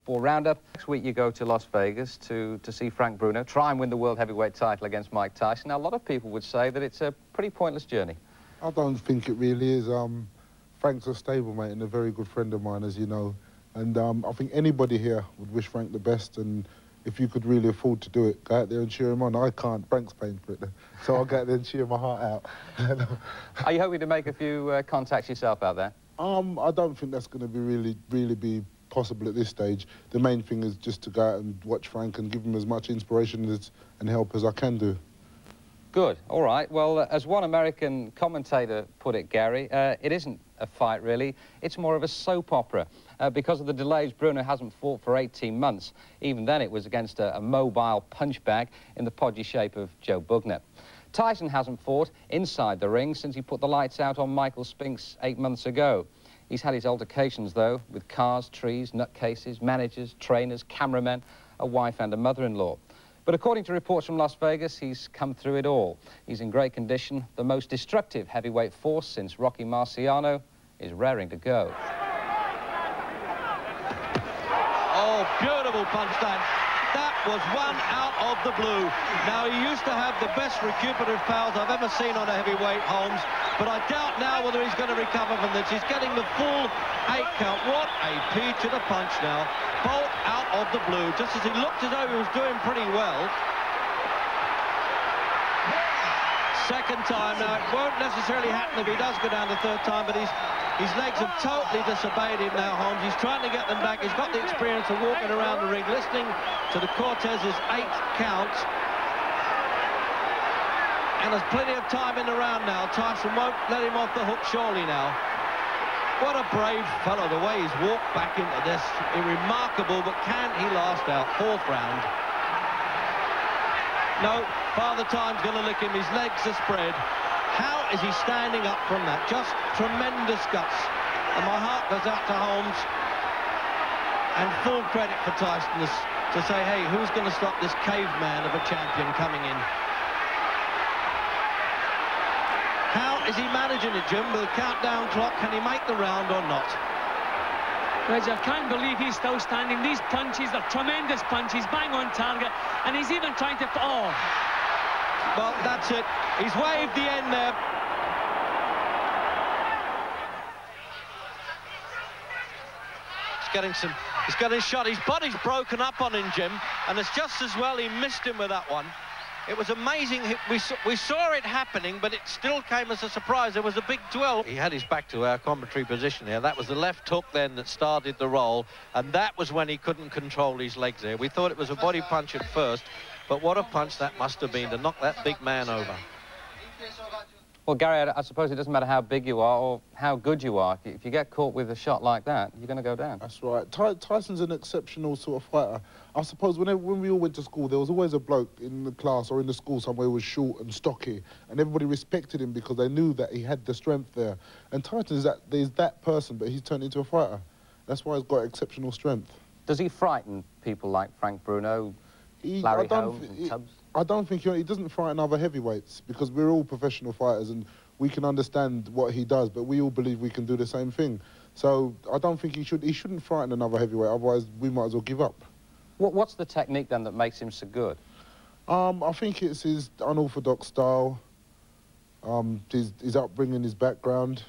For Roundup, next week you go to Las Vegas to see Frank Bruno try and win the world heavyweight title against Mike Tyson. Now, a lot of people would say that it's a pretty pointless journey. I don't think it really is. Frank's a stablemate and a very good friend of mine, as you know. And I think anybody here would wish Frank the best. And if you could really afford to do it, go out there and cheer him on. I can't. Frank's paying for it. So I'll go out there and cheer my heart out. Are you hoping to make a few contacts yourself out there? I don't think that's going to be really be possible at this stage. The main thing is just to go out and watch Frank and give him as much inspiration and help as I can do. Good. All right. Well, as one American commentator put it, Gary, it isn't a fight, really. It's more of a soap opera. Because of the delays, Bruno hasn't fought for 18 months. Even then, it was against a mobile punch bag in the podgy shape of Joe Bugner. Tyson hasn't fought inside the ring since he put the lights out on Michael Spinks 8 months ago. He's had his altercations, though, with cars, trees, nutcases, managers, trainers, cameramen, a wife and a mother-in-law. But according to reports from Las Vegas, he's come through it all. He's in great condition. The most destructive heavyweight force since Rocky Marciano is raring to go. Oh, beautiful punch down. That was one out of the blue. Now, he used to have the best recuperative powers I've ever seen on a heavyweight, Holmes, but I doubt now whether he's going to recover from this. He's getting the full 8 count. What a peach of a punch now. Bolt out of the blue, just as he looked as though he was doing pretty well. Second time. Now, it won't necessarily happen if he does go down the third time, but his legs have totally disobeyed him now, Holmes. He's trying to get them back. He's got the experience of walking around the ring, listening to the Cortez's 8 counts. And there's plenty of time in the round now. Tyson won't let him off the hook surely now. What a brave fellow, the way he's walked back into this. Remarkable, but can he last out? 4th round. No, Father Time's going to lick him. His legs are spread. How is he standing up from that? Just tremendous guts. And my heart goes out to Holmes. And full credit for Tyson to say, hey, who's going to stop this caveman of a champion coming in? How is he managing it, Jim, with a countdown clock? Can he make the round or not? Reg, I can't believe he's still standing. These punches are tremendous punches, bang on target, and he's even trying to... Oh! Well, that's it. He's waved the end there. He's getting shot. His body's broken up on him, Jim, and it's just as well he missed him with that one. It was amazing. We saw it happening, but it still came as a surprise. There was a big duel. He had his back to our commentary position here. That was the left hook then that started the roll, and that was when he couldn't control his legs there. We thought it was a body punch at first, but what a punch that must have been to knock that big man over. Well, Gary, I suppose it doesn't matter how big you are or how good you are. If you get caught with a shot like that, you're going to go down. That's right. Tyson's an exceptional sort of fighter. I suppose when we all went to school, there was always a bloke in the class or in the school somewhere who was short and stocky, and everybody respected him because they knew that he had the strength there. And Tyson is that person, but he's turned into a fighter. That's why he's got exceptional strength. Does he frighten people like Frank Bruno, Larry Holmes and Tubbs? I don't think he doesn't frighten other heavyweights because we're all professional fighters and we can understand what he does, but we all believe we can do the same thing. So I don't think he shouldn't frighten another heavyweight, otherwise we might as well give up. What's the technique then that makes him so good? I think it's his unorthodox style, his upbringing, his background.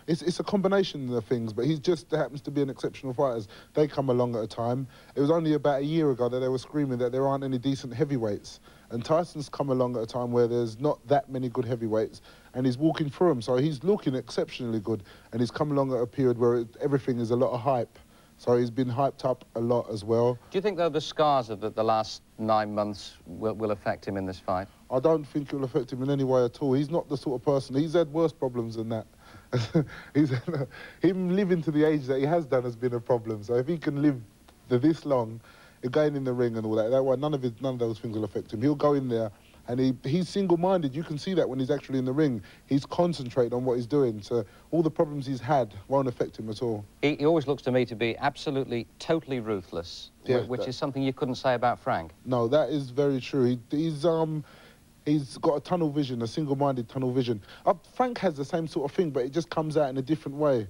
It's a combination of things, but he just happens to be an exceptional fighter. They come along at a time. It was only about a year ago that they were screaming that there aren't any decent heavyweights. And Tyson's come along at a time where there's not that many good heavyweights, and he's walking through them. So he's looking exceptionally good, and he's come along at a period where everything is a lot of hype. So he's been hyped up a lot as well. Do you think, though, the scars of the last 9 months will affect him in this fight? I don't think it will affect him in any way at all. He's not the sort of person. He's had worse problems than that. Him living to the age that he has done has been a problem. So if he can live this long, going in the ring and all that way, none of those things will affect him. He'll go in there and he's single-minded. You can see that when he's actually in the ring. He's concentrated on what he's doing. So all the problems he's had won't affect him at all. He always looks to me to be absolutely, totally ruthless, yeah, which is something you couldn't say about Frank. No, that is very true. He's got a tunnel vision, a single-minded tunnel vision. Frank has the same sort of thing, but it just comes out in a different way.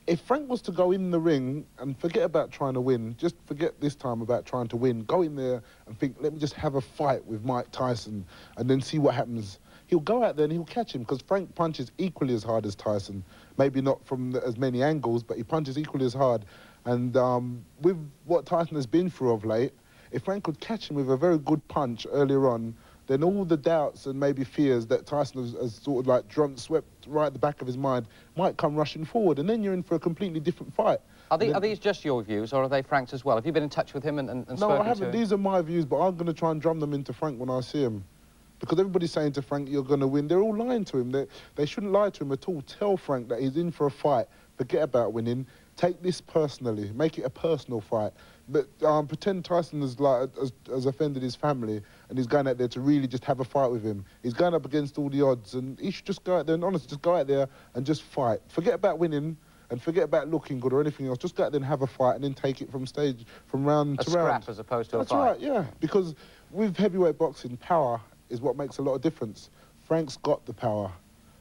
if Frank was to go in the ring and forget about trying to win, just forget this time about trying to win, go in there and think, let me just have a fight with Mike Tyson and then see what happens. He'll go out there and he'll catch him, because Frank punches equally as hard as Tyson. Maybe not from as many angles, but he punches equally as hard. And with what Tyson has been through of late, if Frank could catch him with a very good punch earlier on, then all the doubts and maybe fears that Tyson has sort of like swept right at the back of his mind might come rushing forward, and then you're in for a completely different fight. Are these just your views, or are they Frank's as well? Have you been in touch with him and spoken to him? No, I haven't. These are my views, but I'm going to try and drum them into Frank when I see him. Because everybody's saying to Frank, you're going to win. They're all lying to him. They shouldn't lie to him at all. Tell Frank that he's in for a fight. Forget about winning. Take this personally. Make it a personal fight. But pretend Tyson has offended his family and he's going out there to really just have a fight with him. He's going up against all the odds, and he should just go out there and honestly just go out there and just fight. Forget about winning and forget about looking good or anything else. Just go out there and have a fight and then take it from round to round. A scrap as opposed to a fight. That's right, yeah. Because with heavyweight boxing, power is what makes a lot of difference. Frank's got the power,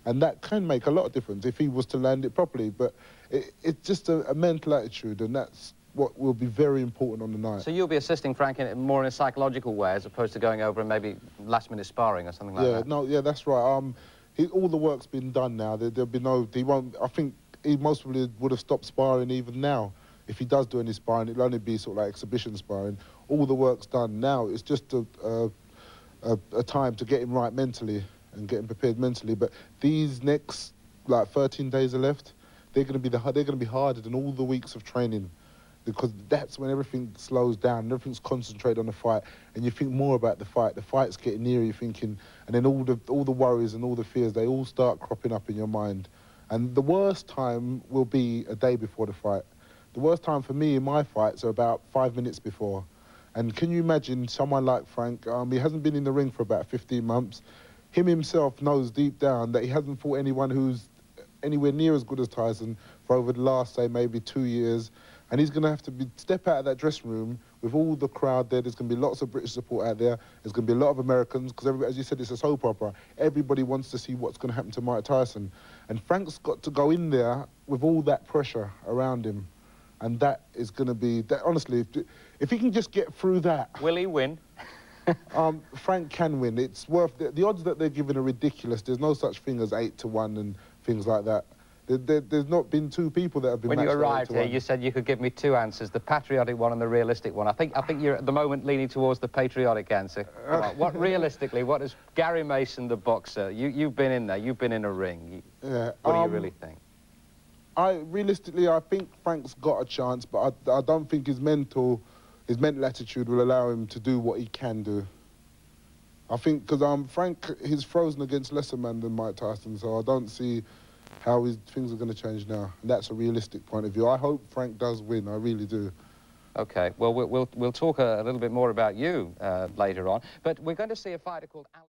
and that can make a lot of difference if he was to land it properly. But it's just a mental attitude, and that's what will be very important on the night. So you'll be assisting Frank more in a psychological way, as opposed to going over and maybe last-minute sparring or something like that? Yeah, that's right. All the work's been done now. There'll be no... He won't... I think he most probably would have stopped sparring even now. If he does do any sparring, it'll only be sort of like exhibition sparring. All the work's done now. It's just a time to get him right mentally and get him prepared mentally. But these next, like, 13 days are left. They're going to be harder than all the weeks of training, because that's when everything slows down and everything's concentrated on the fight, and you think more about the fight. The fight's getting nearer, you're thinking, and then all the worries and all the fears, they all start cropping up in your mind. And the worst time will be a day before the fight. The worst time for me in my fights are about 5 minutes before. And can you imagine someone like Frank? He hasn't been in the ring for about 15 months. Him himself knows deep down that he hasn't fought anyone who's anywhere near as good as Tyson for over the last, say, maybe 2 years. And he's going to have to step out of that dressing room with all the crowd there. There's going to be lots of British support out there. There's going to be a lot of Americans, because, as you said, it's a soap opera. Everybody wants to see what's going to happen to Mike Tyson. And Frank's got to go in there with all that pressure around him. And that is going to be... honestly, if he can just get through that... Will he win? Frank can win. It's worth... The odds that they're giving are ridiculous. There's no such thing as 8-1 and things like that. There's not been two people that have been... When you arrived here, you said you could give me two answers, the patriotic one and the realistic one. I think you're at the moment leaning towards the patriotic answer. Realistically, what is Gary Mason, the boxer? You've been in there, you've been in a ring. Yeah, what do you really think? Realistically, I think Frank's got a chance, but I don't think his mental attitude will allow him to do what he can do. I think, because Frank, he's frozen against lesser men than Mike Tyson, so I don't see how things are going to change now. And that's a realistic point of view. I hope Frank does win, I really do. OK, well, we'll talk a little bit more about you later on, but we're going to see a fighter called...